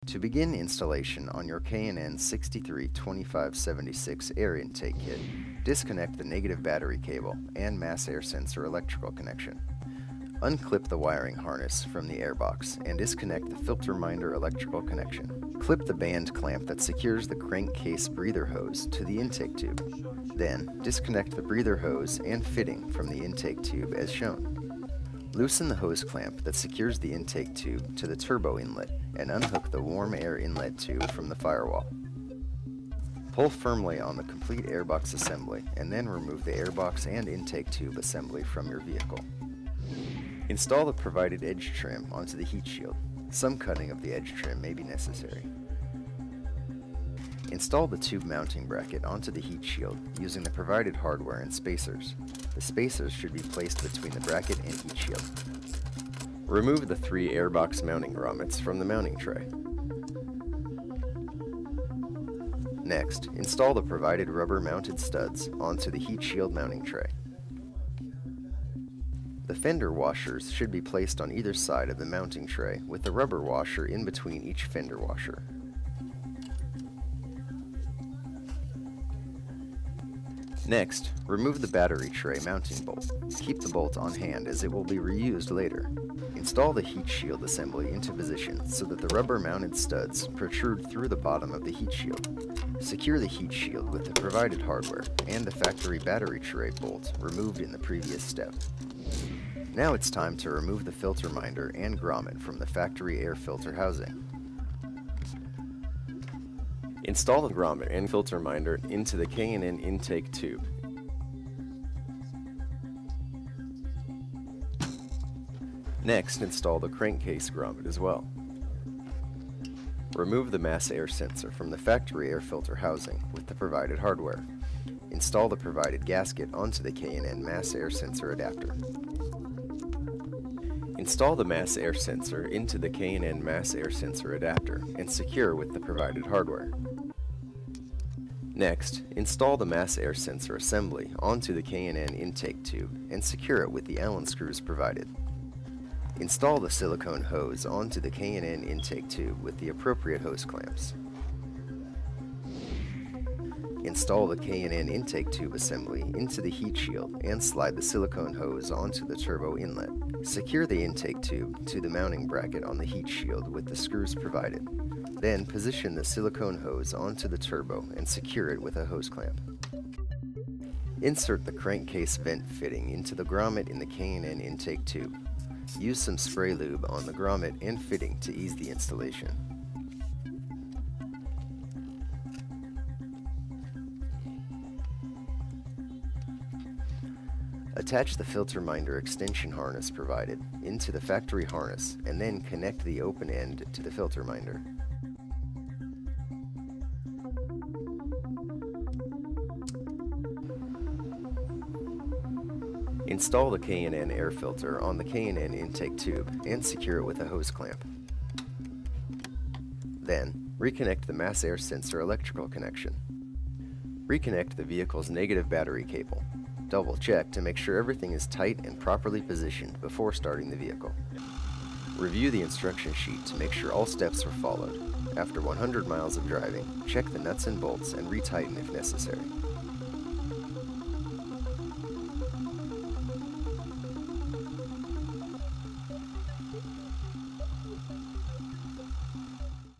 To begin installation on your K&N 632576 air intake kit, disconnect the negative battery cable and mass air sensor electrical connection. Unclip the wiring harness from the airbox and disconnect the filter minder electrical connection. Clip the band clamp that secures the crankcase breather hose to the intake tube. Then, disconnect the breather hose and fitting from the intake tube as shown. Loosen the hose clamp that secures the intake tube to the turbo inlet and unhook the warm air inlet tube from the firewall. Pull firmly on the complete airbox assembly and then remove the airbox and intake tube assembly from your vehicle. Install the provided edge trim onto the heat shield. Some cutting of the edge trim may be necessary. Install the tube mounting bracket onto the heat shield using the provided hardware and spacers. The spacers should be placed between the bracket and heat shield. Remove the 3 airbox mounting grommets from the mounting tray. Next, install the provided rubber mounted studs onto the heat shield mounting tray. The fender washers should be placed on either side of the mounting tray with the rubber washer in between each fender washer. Next, remove the battery tray mounting bolt. Keep the bolt on hand as it will be reused later. Install the heat shield assembly into position so that the rubber mounted studs protrude through the bottom of the heat shield. Secure the heat shield with the provided hardware and the factory battery tray bolt removed in the previous step. Now it's time to remove the filter minder and grommet from the factory air filter housing. Install the grommet and filter minder into the K&N intake tube. Next, install the crankcase grommet as well. Remove the mass air sensor from the factory air filter housing with the provided hardware. Install the provided gasket onto the K&N mass air sensor adapter. Install the mass air sensor into the K&N mass air sensor adapter and secure with the provided hardware. Next, install the mass air sensor assembly onto the K&N intake tube and secure it with the Allen screws provided. Install the silicone hose onto the K&N intake tube with the appropriate hose clamps. Install the K&N intake tube assembly into the heat shield and slide the silicone hose onto the turbo inlet. Secure the intake tube to the mounting bracket on the heat shield with the screws provided. Then position the silicone hose onto the turbo and secure it with a hose clamp. Insert the crankcase vent fitting into the grommet in the K&N intake tube. Use some spray lube on the grommet and fitting to ease the installation. Attach the filter minder extension harness provided into the factory harness and then connect the open end to the filter minder. Install the K&N air filter on the K&N intake tube and secure it with a hose clamp. Then, reconnect the mass air sensor electrical connection. Reconnect the vehicle's negative battery cable. Double check to make sure everything is tight and properly positioned before starting the vehicle. Review the instruction sheet to make sure all steps were followed. After 100 miles of driving, check the nuts and bolts and retighten if necessary.